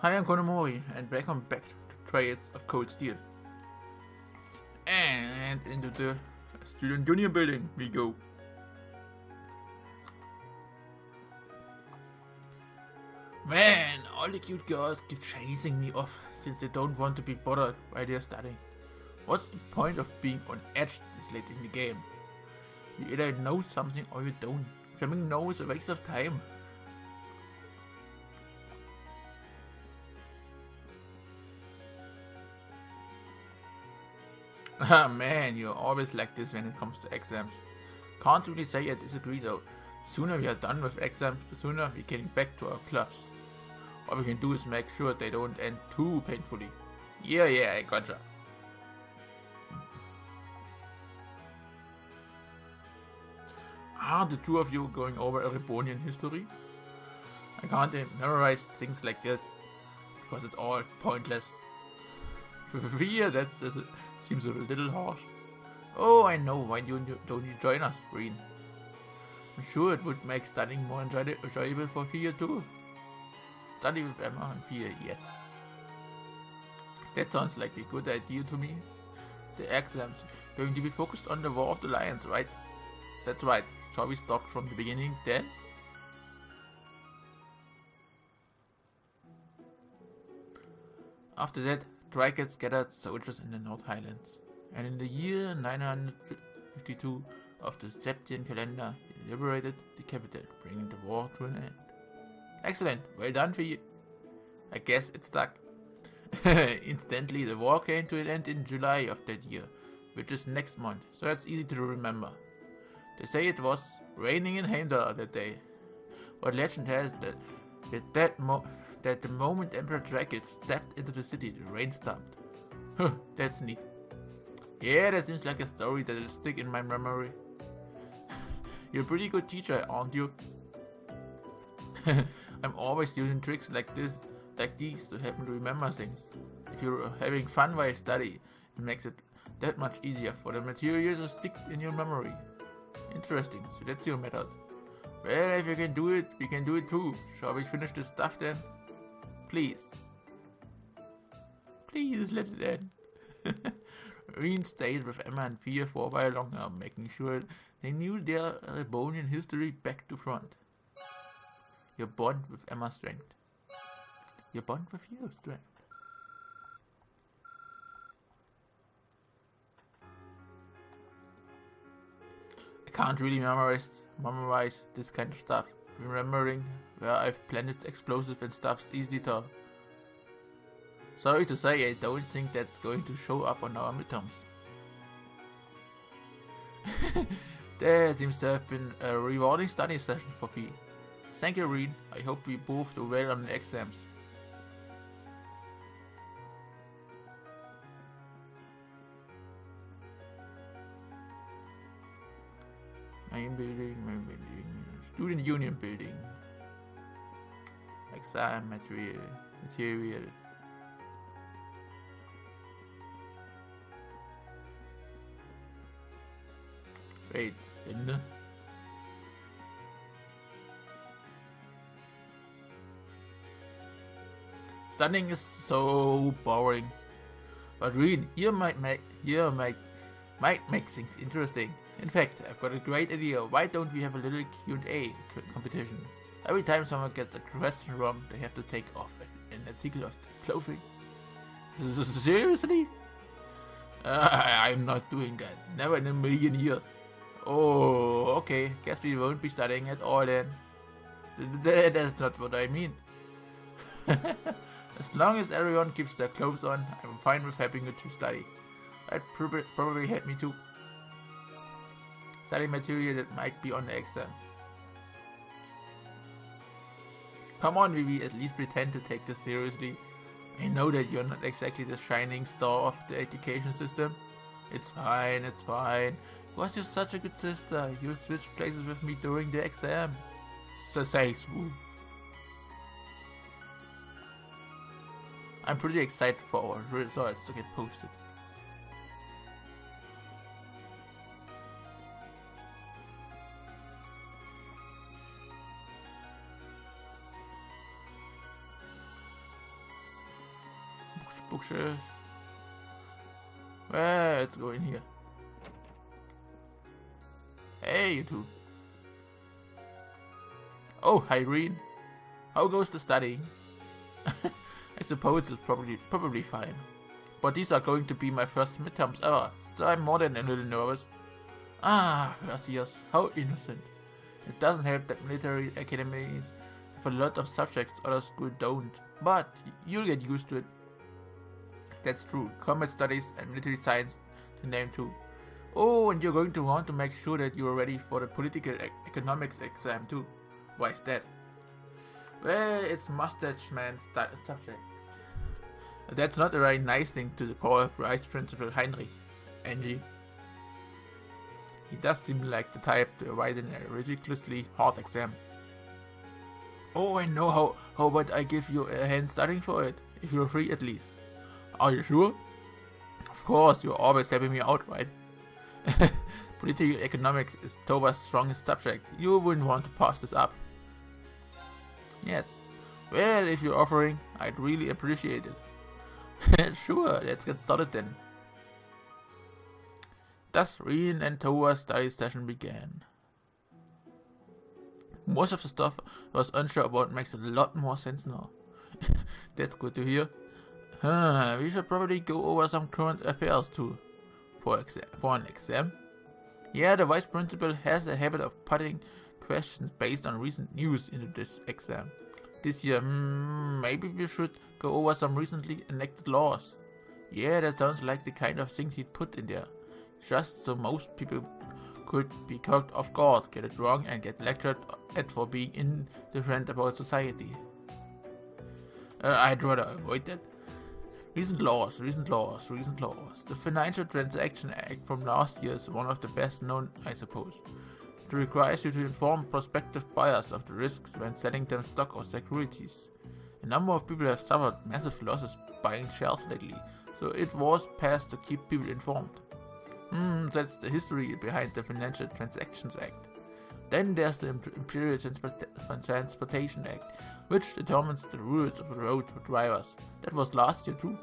Hi, I'm Konomori, and welcome back to Trails of Cold Steel. And into the Student Union building we go. Man, all the cute girls keep chasing me off since they don't want to be bothered while they're studying. What's the point of being on edge this late in the game? You either know something or you don't. Jamming no is a waste of time. Ah man, you're always like this when it comes to exams. Can't really say I disagree though. Sooner we are done with exams, the sooner we're getting back to our clubs. All we can do is make sure they don't end too painfully. Yeah, I gotcha. Are the two of you going over Erebonian history? I can't memorize things like this, because it's all pointless. Yeah, that seems a little harsh. Oh, I know, why don't you join us, Green? I'm sure it would make studying more enjoyable for Fia too. Study with Emma and Fia, yes. That sounds like a good idea to me. The exams going to be focused on the War of the Lions, right? That's right. Shall we start from the beginning then? After that, Drygets gathered soldiers in the North Highlands, and in the year 952 of the Septian calendar, he liberated the capital, bringing the war to an end. Excellent, well done for you. I guess it stuck. Instantly, the war came to an end in July of that year, which is next month, so that's easy to remember. They say it was raining in Heimdall that day, but legend has that the moment Emperor Dragut stepped into the city, the rain stopped. Huh, that's neat. Yeah, that seems like a story that'll stick in my memory. You're a pretty good teacher, aren't you? I'm always using tricks like these to help me remember things. If you're having fun while studying, it makes it that much easier for the material to stick in your memory. Interesting, so that's your method. Well, if you can do it, we can do it too. Shall we finish this stuff then? Please. Please let it end. Reen stayed with Emma and Fia for a while longer, making sure they knew their Erebonian history back to front. Your bond with Emma's strength. Your bond with your strength. I can't really memorize this kind of stuff. Remembering where I've planted explosives and stuff's easy to. Sorry to say, I don't think that's going to show up on our midterms. That seems to have been a rewarding study session for me. Thank you, Reen. I hope we both do well on the exams. Main building. Student Union building. Exam material. Wait, Ende? Studying is so boring. But Reen, you might make things interesting. In fact, I've got a great idea. Why don't we have a little Q&A competition? Every time someone gets a question wrong, they have to take off an article of clothing. Seriously? I'm not doing that. Never in a million years. Oh, okay. Guess we won't be studying at all then. That's not what I mean. As long as everyone keeps their clothes on, I'm fine with having you to study. That probably help me too. Study material that might be on the exam. Come on, Vivi, at least pretend to take this seriously. I know that you're not exactly the shining star of the education system. It's fine. Because you're such a good sister, you'll switch places with me during the exam. So thanks, Woo. I'm pretty excited for our results to get posted. bookshelf. Well, let's go in here. Hey, you two. Oh, Irene. How goes the studying? I suppose it's probably fine. But these are going to be my first midterms ever, so I'm more than a little nervous. Ah, gracias. How innocent. It doesn't help that military academies have a lot of subjects other schools don't, but you'll get used to it. That's true. Combat studies and military science to name two. Oh, and you're going to want to make sure that you're ready for the political economics exam too. Why is that? Well, it's mustache man's subject. That's not a very nice thing to call Vice Principal Heinrich, Angie. He does seem like the type to write in a ridiculously hard exam. Oh, I know how about I give you a hand studying for it, if you're free at least. Are you sure? Of course, you're always helping me out, right? Political economics is Toba's strongest subject. You wouldn't want to pass this up. Yes. Well, if you're offering, I'd really appreciate it. Sure, let's get started then. Thus, Rien and Towa's study session began. Most of the stuff I was unsure about makes a lot more sense now. That's good to hear. We should probably go over some current affairs too. For an exam? Yeah, the vice principal has a habit of putting questions based on recent news into this exam. This year, maybe we should go over some recently enacted laws. Yeah, that sounds like the kind of things he'd put in there. Just so most people could be caught off guard, get it wrong, and get lectured at for being indifferent about society. I'd rather avoid that. Recent laws. The Financial Transaction Act from last year is one of the best known, I suppose. It requires you to inform prospective buyers of the risks when selling them stock or securities. A number of people have suffered massive losses buying shares lately, so it was passed to keep people informed. That's the history behind the Financial Transactions Act. Then there's the Imperial Transportation Act, which determines the rules of the road for drivers. That was last year too.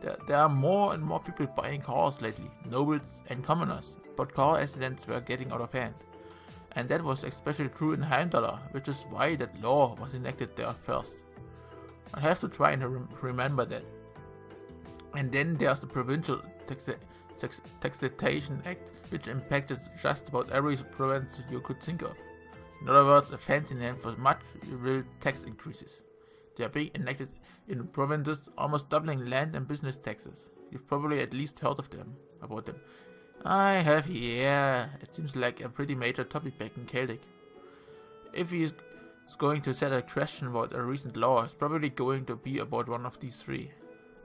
There are more and more people buying cars lately, nobles and commoners, but car accidents were getting out of hand. And that was especially true in Heimdallr, which is why that law was enacted there first. I'll have to try and remember that. And then there's the Provincial Taxation Act, which impacted just about every province you could think of. In other words, a fancy name for much real tax increases. They are being enacted in provinces, almost doubling land and business taxes. You've probably at least heard about them. I have, yeah. It seems like a pretty major topic back in Celtic. If he is going to set a question about a recent law, it's probably going to be about one of these three.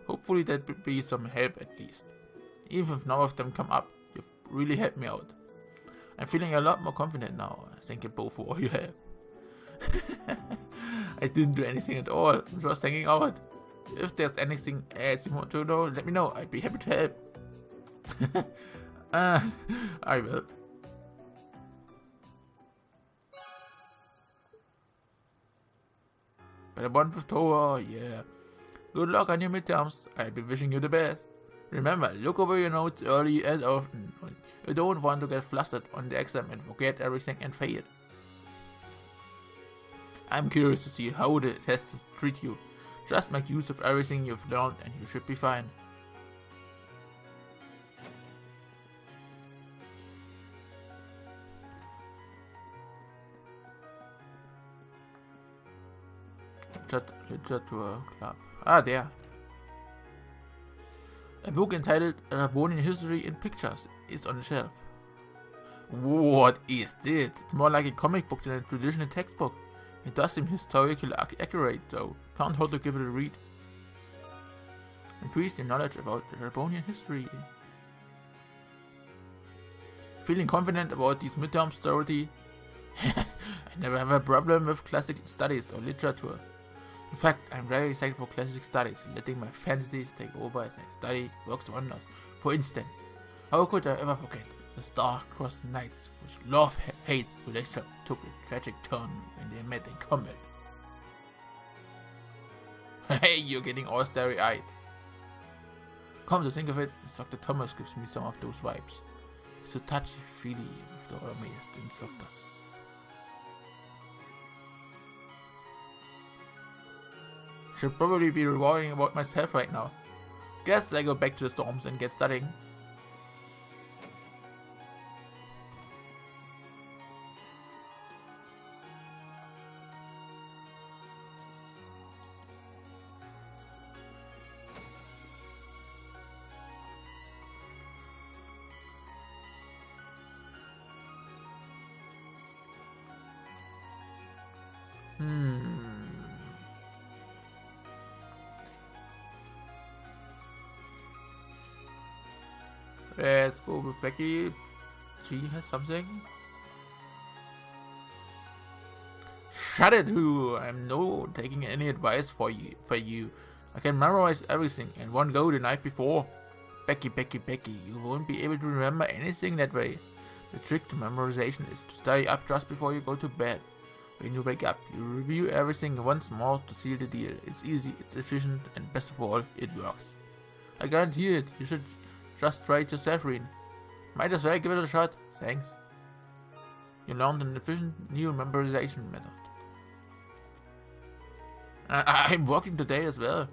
Hopefully that will be some help at least. Even if none of them come up, you've really helped me out. I'm feeling a lot more confident now, thank you both for all you have. I didn't do anything at all, I'm just hanging out. If there's anything else you want to know, let me know, I'd be happy to help. I will. Better one with Toa, yeah. Good luck on your midterms, I'll be wishing you the best. Remember, look over your notes early and often. You don't want to get flustered on the exam and forget everything and fail. I'm curious to see how the tests treat you. Just make use of everything you've learned and you should be fine. Literature Club. Ah, there. A book entitled Rabonian History in Pictures is on the shelf. What is this? It's more like a comic book than a traditional textbook. It does seem historically accurate though. Can't hurt to give it a read. Increase your knowledge about the Rabonian history. Feeling confident about these midterms, Dorothy? I never have a problem with classic studies or literature. In fact, I'm very excited for classic studies. Letting my fantasies take over as I study works wonders. For instance, how could I ever forget the star-crossed knights whose love-hate relationship took a tragic turn when they met in combat? Hey, you're getting all starry-eyed. Come to think of it, Instructor Thomas gives me some of those vibes. He's so touchy-feely with the other master instructors. Should probably be rewarding about myself right now. Guess I go back to the storms and get studying. Let's go with Becky. She has something. Shut it, Who! I'm no taking any advice for you. I can memorize everything in one go the night before. Becky, you won't be able to remember anything that way. The trick to memorization is to study up just before you go to bed. When you wake up, you review everything once more to seal the deal. It's easy, it's efficient, and best of all, it works. I guarantee it. You should just try it yourself, Rin. Might as well give it a shot. Thanks. You learned an efficient new memorization method. I'm working today as well.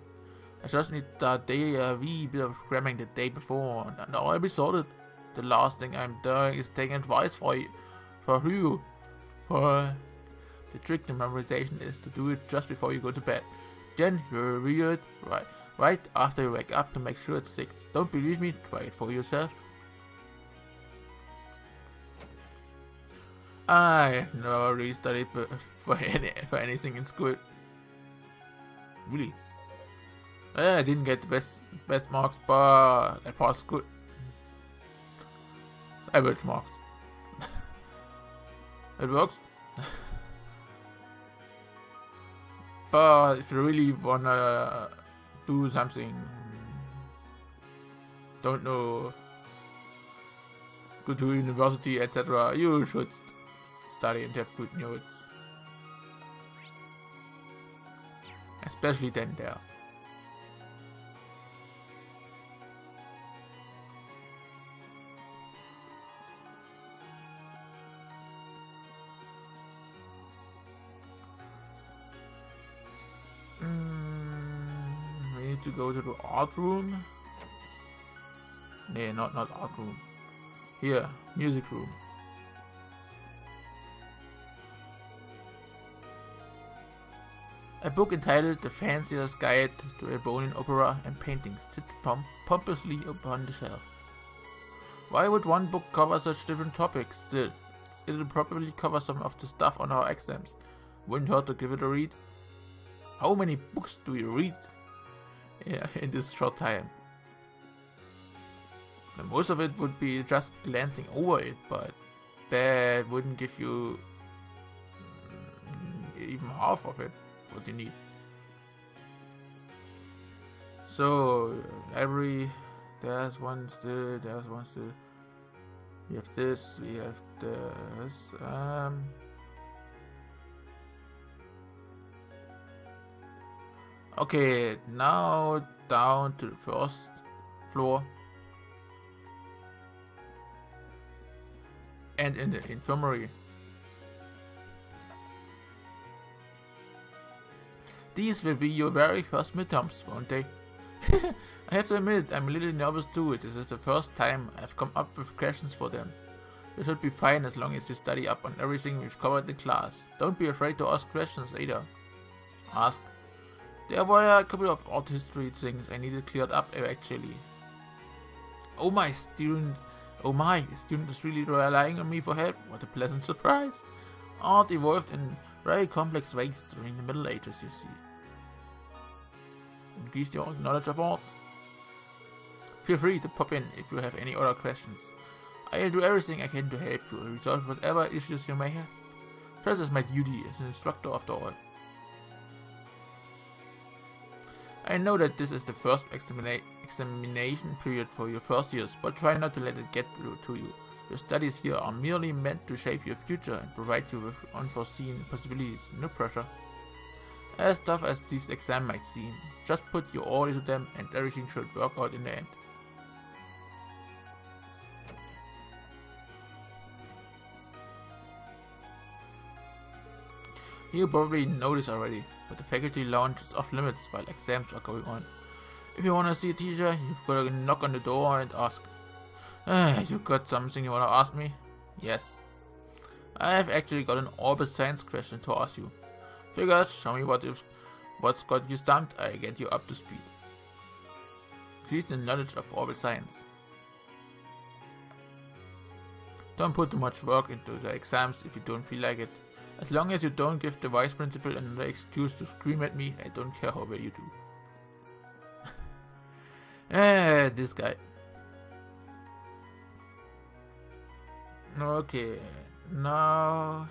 I just need that wee bit of cramming the day before, and I'll be sorted. The last thing I'm doing is taking advice for you. The trick to memorization is to do it just before you go to bed. Then you review it right after you wake up to make sure it sticks. Don't believe me? Try it for yourself. I never really studied for anything in school. Really? I didn't get the best marks, but I passed good. Average marks. It works. But if you really wanna do something, don't know, go to university, etc., you should study and have good notes. Especially then there. We need to go to the art room. Nee, not art room. Here, music room. A book entitled The Fancier's Guide to Ebonian Opera and Painting sits pompously upon the shelf. Why would one book cover such different topics? Still, it'll probably cover some of the stuff on our exams. Wouldn't hurt to give it a read. How many books do you read in this short time? And most of it would be just glancing over it, but that wouldn't give you even half of it, what you need. So, there's one still. We have this, we have this. Okay, now down to the first floor. And in the infirmary. These will be your very first midterms, won't they? I have to admit, I'm a little nervous too. This is the first time I've come up with questions for them. You should be fine as long as you study up on everything we've covered in class. Don't be afraid to ask questions either. Ask. There were a couple of art history things I needed cleared up actually. Oh my, student is really relying on me for help. What a pleasant surprise. Art evolved in very complex ways during the Middle Ages, you see. Increase your knowledge of art. Feel free to pop in if you have any other questions. I'll do everything I can to help you resolve whatever issues you may have. That is my duty as an instructor after all. I know that this is the first examination period for your first years, but try not to let it get to you. Your studies here are merely meant to shape your future and provide you with unforeseen possibilities. No pressure. As tough as these exams might seem, Just put your all into them and everything should work out in the end. You probably know this already, but the faculty lounge is off limits while exams are going on. If you wanna see a teacher, you've gotta knock on the door and ask. You got something you wanna ask me? Yes. I have actually got an orbit science question to ask you. Figures, show me what's got you stumped, I get you up to speed. Increase the knowledge of orbit science. Don't put too much work into the exams if you don't feel like it. As long as you don't give the vice principal another excuse to scream at me, I don't care how well you do. This guy. Okay, now...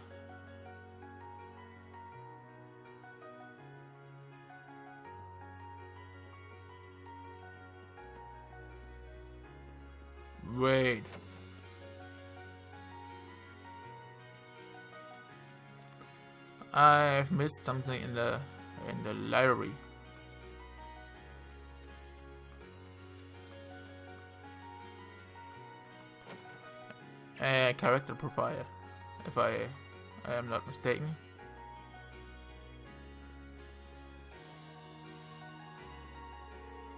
Wait. I've missed something in the library. A character profile, if I am not mistaken.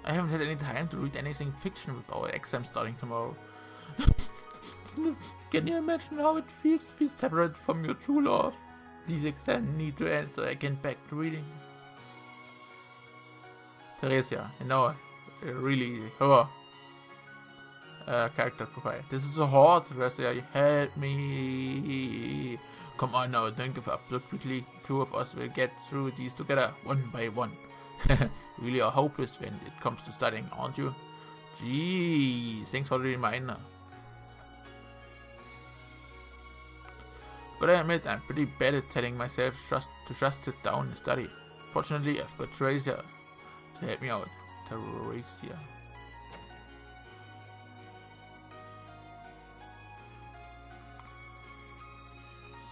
I haven't had any time to read anything fiction with our exam starting tomorrow. Can you imagine how it feels to be separate from your true love? These exams need to end so I can back to reading. Theresia, you know, really, her character profile. This is so hard, Theresia, help me. Come on now, don't give up so quickly. Two of us will get through these together, one by one. Really are hopeless when it comes to studying, aren't you? Gee, thanks for the reminder. But I admit I'm pretty bad at telling myself just sit down and study. Fortunately, I've got Theresia to help me out. Theresia.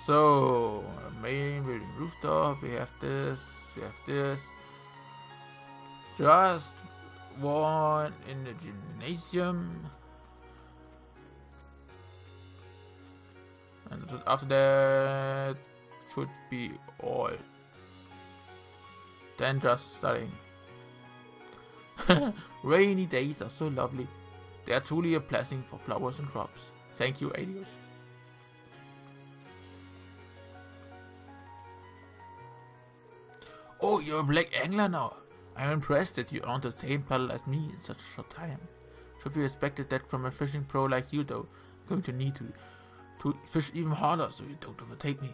So, main building rooftop, we have this. Just one in the gymnasium. And after that should be all. Then just studying. Rainy days are so lovely. They are truly a blessing for flowers and crops. Thank you, Alios. Oh, you're a black angler now. I'm impressed that you earned the same title as me in such a short time. Should be expected that from a fishing pro like you, though. I'm going to need to fish even harder so you don't overtake me.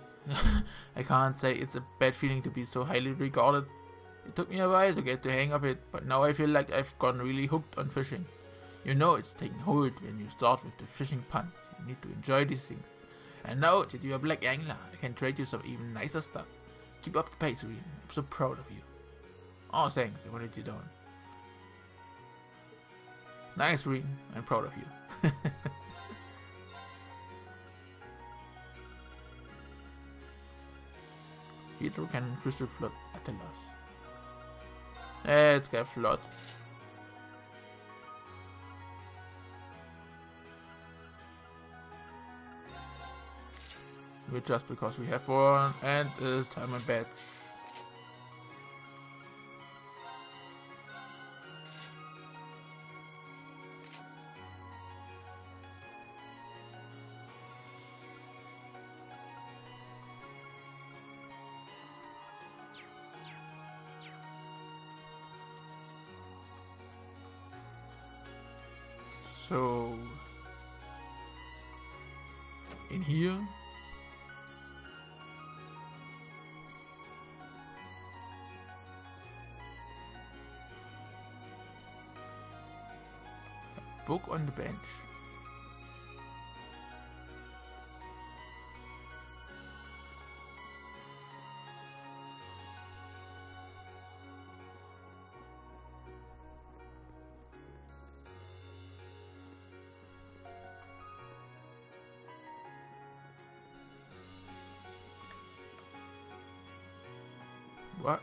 I can't say it's a bad feeling to be so highly regarded. It took me a while to get the hang of it, but now I feel like I've gotten really hooked on fishing. You know it's taking hold when you start with the fishing puns. You need to enjoy these things. And now that you're a black angler, I can trade you some even nicer stuff. Keep up the pace, Reed. I'm so proud of you. Oh, thanks. I wanted you down. Nice, Reed. I'm proud of you. Hydro Cannon Crystal Flood Atlas. Let's get Flood. Just because we have one, and a Simon badge. So in here book on the bench. What?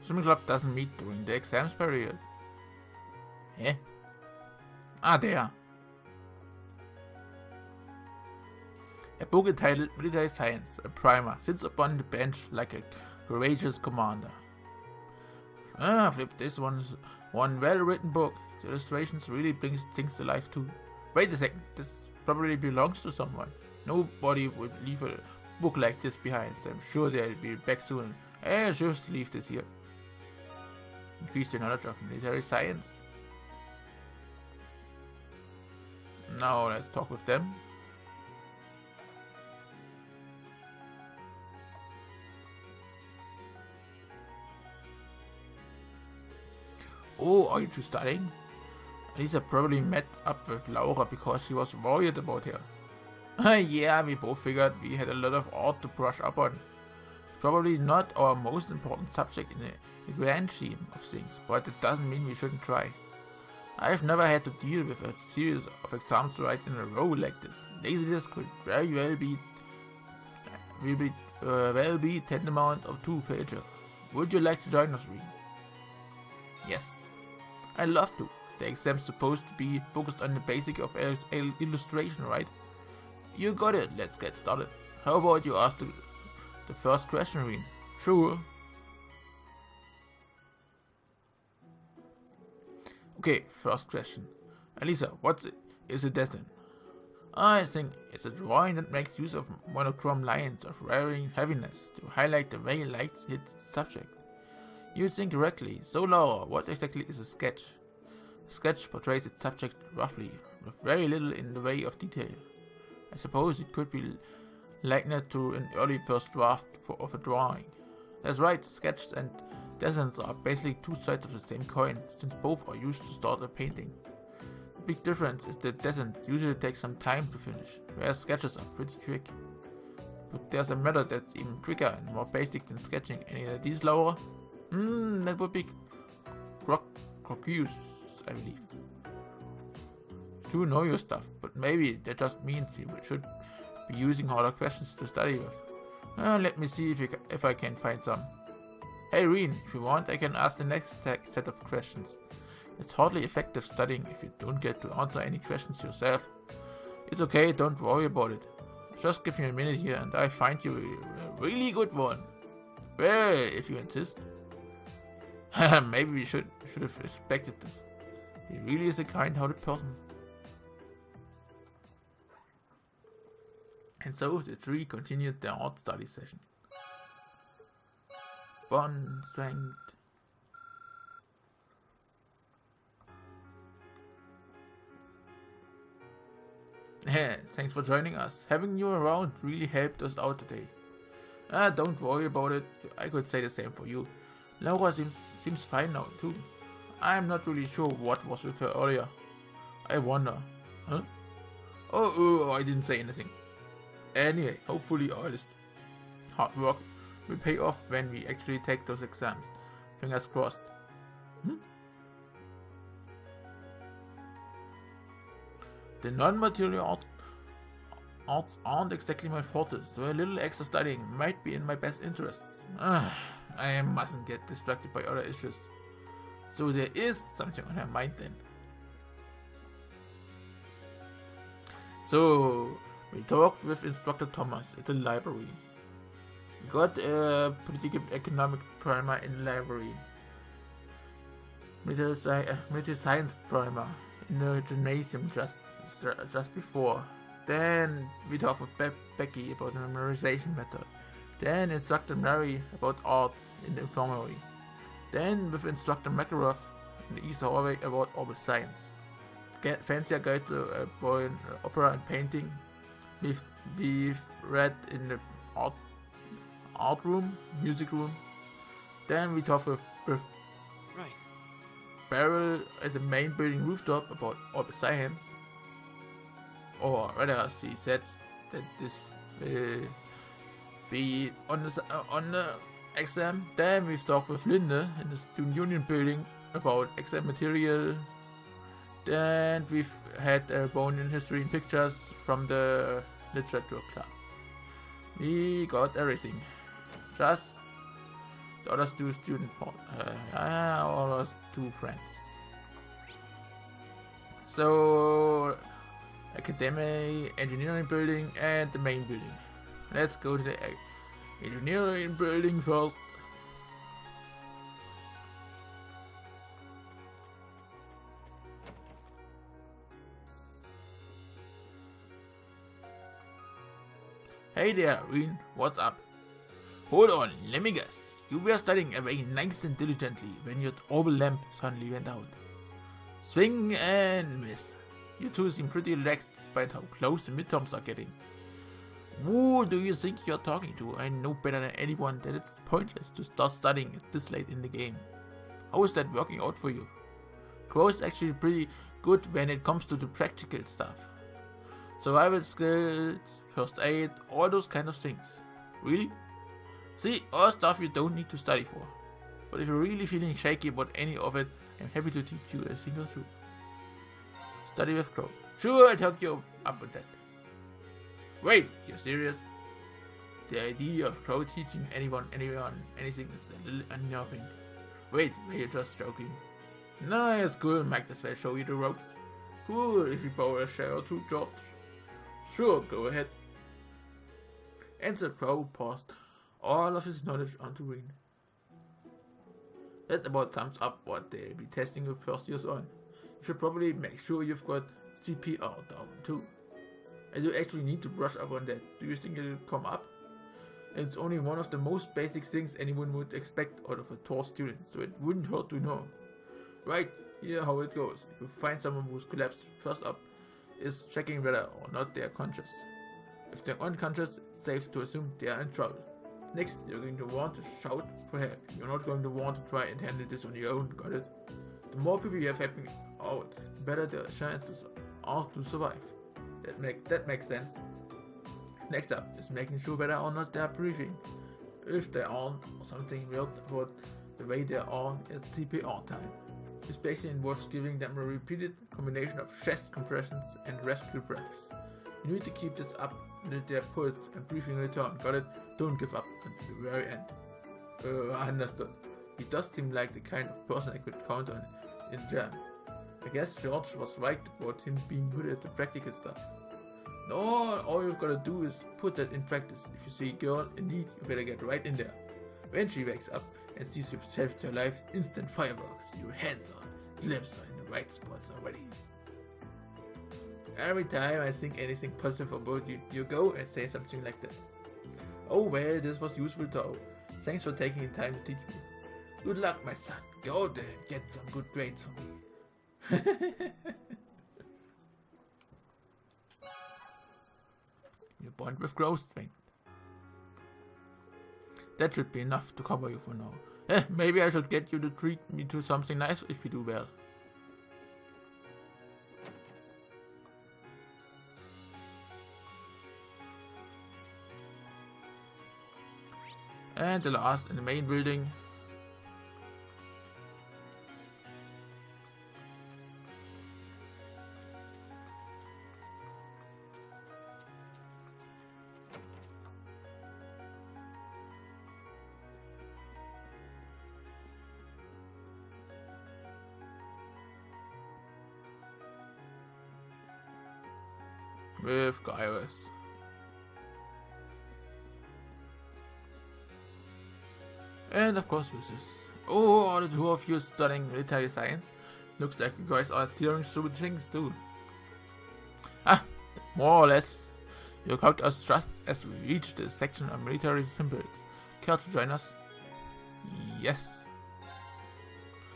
Swimming club doesn't meet during the exams period. Eh? Ah, there. A book entitled Military Science, a primer, sits upon the bench like a courageous commander. Ah, flip, this one's one well-written book. The illustrations really brings things to life too. Wait a second, this probably belongs to someone. Nobody would leave a book like this behind, so I'm sure they'll be back soon. I'll just leave this here. Increase the knowledge of military science. Now let's talk with them. Oh, are you two studying? Lisa probably met up with Laura because she was worried about her. Yeah, we both figured we had a lot of art to brush up on. It's probably not our most important subject in the grand scheme of things, but it doesn't mean we shouldn't try. I've never had to deal with a series of exams to write in a row like this. Laziness could very well be tantamount of to failure. Would you like to join us, Reen? Yes. I'd love to. The exam's supposed to be focused on the basic of illustration, right? You got it, let's get started. How about you ask the first question, Reen? Sure. Okay, first question. Elisa, what is a design? I think it's a drawing that makes use of monochrome lines of varying heaviness to highlight the way light hits the subject. You think correctly. So Laura, what exactly is a sketch? A sketch portrays its subject roughly, with very little in the way of detail. I suppose it could be likened to an early first draft of a drawing. That's right, sketches and designs are basically two sides of the same coin, since both are used to start a painting. The big difference is that designs usually take some time to finish, whereas sketches are pretty quick. But there's a method that's even quicker and more basic than sketching. Any ideas, Laura? That would be croquis, I believe. You do know your stuff, but maybe that just means you should be using harder questions to study with. Let me see if I can find some. Hey Reen, if you want, I can ask the next set of questions. It's hardly effective studying if you don't get to answer any questions yourself. It's okay, don't worry about it. Just give me a minute here and I find you a really good one. Well, if you insist. Maybe we should have expected this. He really is a kind-hearted person. And so the three continued their art study session. Bond, strength. Thanks for joining us. Having you around really helped us out today. Don't worry about it. I could say the same for you. Laura seems fine now too. I'm not really sure what was with her earlier. I wonder. Huh? Oh, I didn't say anything. Anyway, hopefully all this hard work will pay off when we actually take those exams. Fingers crossed. The non-material arts aren't exactly my forte, so a little extra studying might be in my best interests. I mustn't get distracted by other issues. So there is something on her mind then. So we talked with Instructor Thomas at the library. We got a political economics primer in the library. Military science primer in the gymnasium just before. Then we talked with Becky about the memorization method. Then Instructor Mary about art in the infirmary. Then with Instructor Makarov in the East Hallway about orbital science. Fancier guide to opera and painting. We've read in the art room, music room. Then we talked with Beryl at the main building rooftop about orbital science. Or rather, she said that this will be on the exam. Then we talked with Linda in the Student Union building about exam material. Then we've had a bone in history and pictures from the literature club. We got everything. Just The others do student port. Or two friends. So, academy, engineering building, and the main building. Let's go to the engineering building first. Hey there, Reen, what's up? Hold on, let me guess. You were studying away nice and diligently when your orbital lamp suddenly went out. Swing and miss. You two seem pretty relaxed despite how close the midterms are getting. Who do you think you're talking to? I know better than anyone that it's pointless to start studying this late in the game. How is that working out for you? Crow is actually pretty good when it comes to the practical stuff. Survival skills, first aid, all those kind of things. Really? See, all stuff you don't need to study for. But if you're really feeling shaky about any of it, I'm happy to teach you a thing or two. Study with Crow. Sure, I'll hook you up with that. Wait, you're serious? The idea of Crow teaching anyone, anything is a little unnerving. Wait, were you just joking? No, it's cool, might as well show you the ropes. Cool, if you borrow a share or two, George. Sure, go ahead. And the Crow passed all of his knowledge onto Reen. That about sums up what they'll be testing your first years on. You should probably make sure you've got CPR down too. And you actually need to brush up on that. Do you think it'll come up? It's only one of the most basic things anyone would expect out of a TOR student, so it wouldn't hurt to know. Right, here how it goes. If you find someone who's collapsed, first up is checking whether or not they are conscious. If they're unconscious, it's safe to assume they are in trouble. Next, you're going to want to shout for help. You're not going to want to try and handle this on your own, got it? The more people you have helping out, the better the chances are to survive. That makes sense. Next up is making sure whether or not they are breathing. If they aren't, or something weird about the way they are, it's CPR time. This basically involves giving them a repeated combination of chest compressions and rescue breaths. You need to keep this up until their pulse and breathing return. Got it? Don't give up until the very end. Understood. He does seem like the kind of person I could count on in jam. I guess George was right about him being good at the practical stuff. No, all you've got to do is put that in practice. If you see a girl in need, you better get right in there. When she wakes up and sees you saved her life, instant fireworks. Your hands on, lips are in the right spots already. Every time I think anything positive about you, you go and say something like that. Oh well, this was useful though. Thanks for taking the time to teach me. Good luck, my son. Go out there and get some good grades for me. You bond with growth strength. That should be enough to cover you for now. Maybe I should get you to treat me to something nice if you do well. And the last in the main building. With Gyrus. And of course uses. Oh, the two of you studying military science. Looks like you guys are tearing through things too. More or less. You caught us just as we reached the section on military symbols. Care to join us? Yes.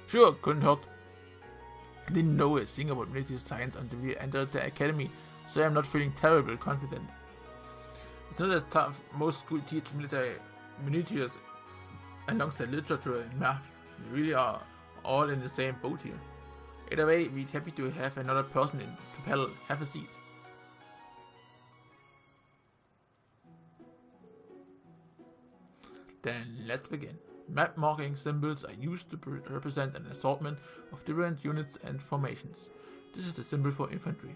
Sure, couldn't hurt. I didn't know a thing about military science until we entered the academy, so I'm not feeling terribly confident. It's not as tough. Most schools teach military miniatures alongside literature and math. We really are all in the same boat here. Either way, we're happy to have another person to paddle. Have a seat. Then let's begin. Map marking symbols are used to represent an assortment of different units and formations. This is the symbol for infantry.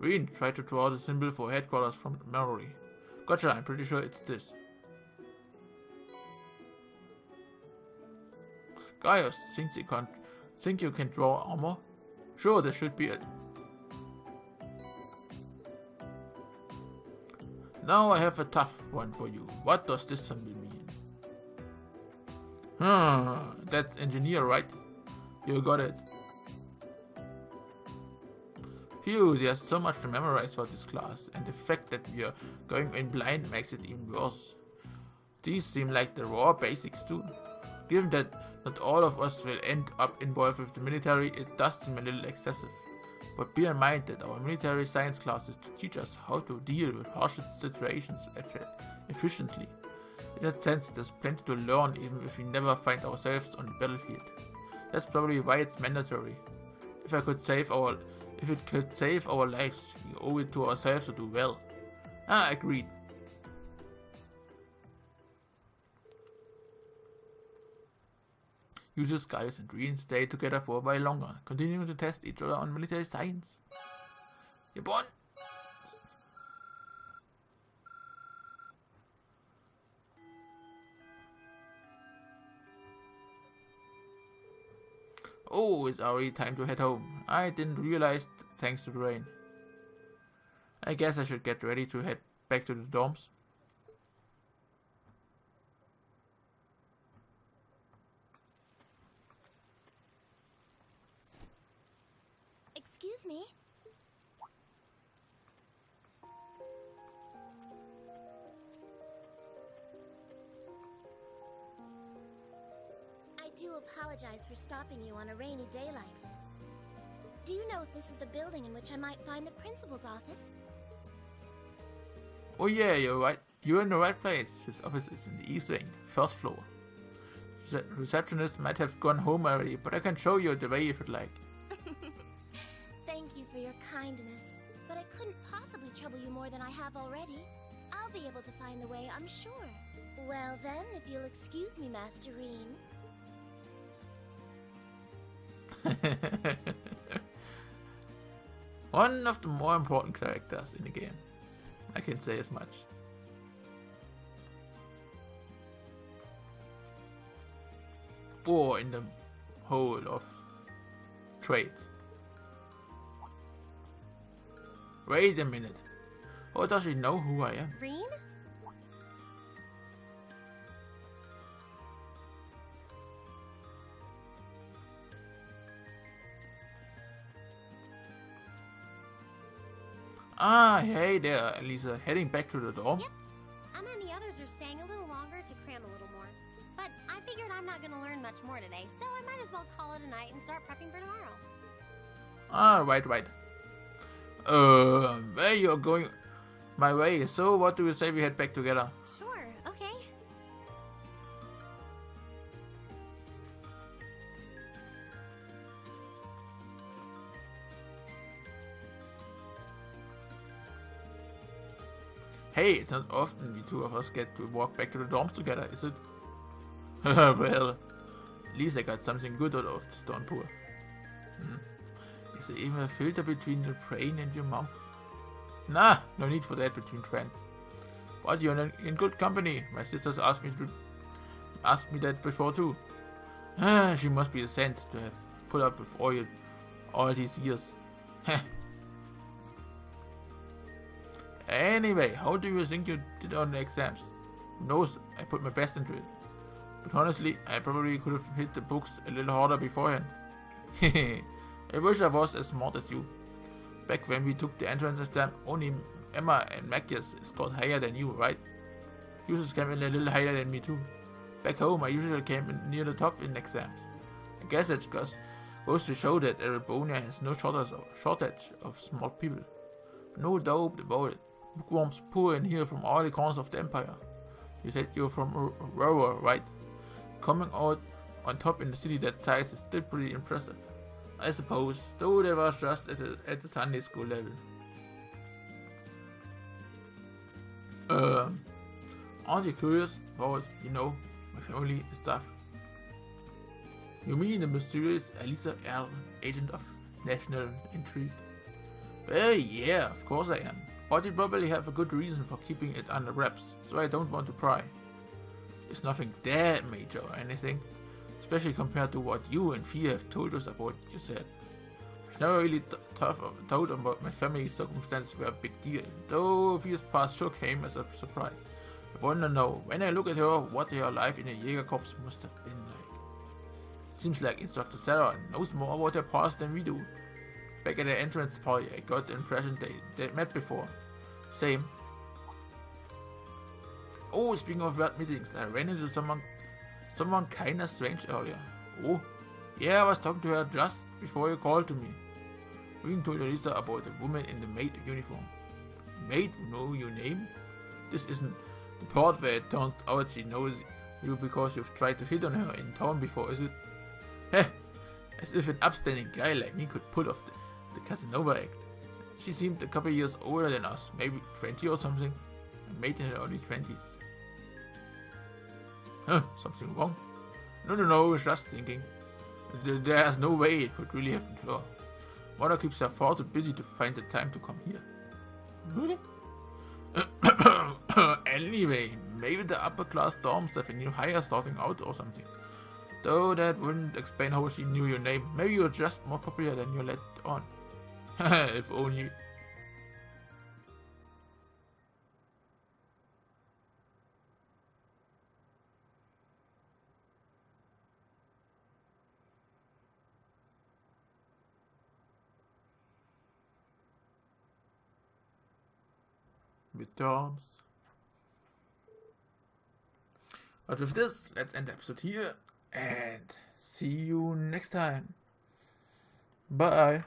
Reen, try to draw the symbol for headquarters from memory. Gotcha, I'm pretty sure it's this. Gaius, think you can draw armor? Sure, this should be it. Now I have a tough one for you. What does this symbol mean? That's engineer, right? You got it. Phew, there's so much to memorize for this class, and the fact that we are going in blind makes it even worse. These seem like the raw basics too. Given that not all of us will end up involved with the military, it does seem a little excessive. But bear in mind that our military science class is to teach us how to deal with harsh situations efficiently. In that sense, there's plenty to learn even if we never find ourselves on the battlefield. That's probably why it's mandatory. If it could save our lives, we owe it to ourselves to do well. Agreed. Users, Gaius and Reen stay together for a while longer, continuing to test each other on military science. You're born! Oh, it's already time to head home. I didn't realize thanks to the rain. I guess I should get ready to head back to the dorms. Excuse me? I do apologize for stopping you on a rainy day like this. Do you know if this is the building in which I might find the principal's office? Oh yeah, you're right. You're in the right place. His office is in the east wing, first floor. The receptionist might have gone home already, but I can show you the way if you'd like. Thank you for your kindness, but I couldn't possibly trouble you more than I have already. I'll be able to find the way, I'm sure. Well then, if you'll excuse me, Master Reen. One of the more important characters in the game. I can say as much. Or in the whole of trades. Wait a minute. Or does she know who I am? Reen? Hey there, Elisa. Heading back to the dorm? Yep. And the others are staying a little longer to cram a little more. But I figured I'm not going to learn much more today, so I might as well call it a night and start prepping for tomorrow. Right. Where you're going my way, so what do you say we head back together? Sure, okay. Hey, it's not often we two of us get to walk back to the dorms together, is it? Well, at least I got something good out of this downpour. Is there even a filter between your brain and your mouth? Nah, no need for that between friends. But you're in good company. My sisters asked me that before too. She must be a saint to have put up with all these years. Anyway, how do you think you did on the exams? Who knows, I put my best into it. But honestly, I probably could have hit the books a little harder beforehand. I wish I was as smart as you. Back when we took the entrance exam, only Emma and Matthias scored higher than you, right? Users came in a little higher than me too. Back home, I usually came in near the top in exams. I guess it's goes to show that Erebonia has no shortage of smart people. No doubt about it. Bookworms pour in here from all the corners of the empire. You said you're from Aurora, right? Coming out on top in a city that size is still pretty impressive. I suppose, though that was just at the Sunday school level. Aren't you curious about, my family and stuff? You mean the mysterious Elisa L, agent of national intrigue? Well, yeah, of course I am. But you probably have a good reason for keeping it under wraps, so I don't want to pry. It's nothing that major or anything. especially compared to what you and Fia have told us about yourself. I've never really thought about my family's circumstances were a big deal, though Fia's past sure came as a surprise. I wonder now, when I look at her, what her life in a Jägerkorps must have been like. It seems like Instructor Sarah knows more about her past than we do. Back at the entrance party, I got the impression they met before. Same. Oh, speaking of weird meetings, I ran into someone kinda strange earlier. Oh, yeah, I was talking to her just before you called to me. Regan told Elisa about the woman in the maid uniform. Maid who know your name? This isn't the part where it turns out she knows you because you've tried to hit on her in town before, is it? Heh, as if an upstanding guy like me could pull off the Casanova act. She seemed a couple years older than us, maybe 20 or something. A maid in her early 20s. Huh, something wrong? No, just thinking. There's no way it could really have been her. Mother keeps her far too busy to find the time to come here. Really? Anyway, maybe the upper class dorms have a new hire starting out or something. Though that wouldn't explain how she knew your name. Maybe you're just more popular than you let on. If only. Midterms. But with this, let's end the episode here and see you next time. Bye.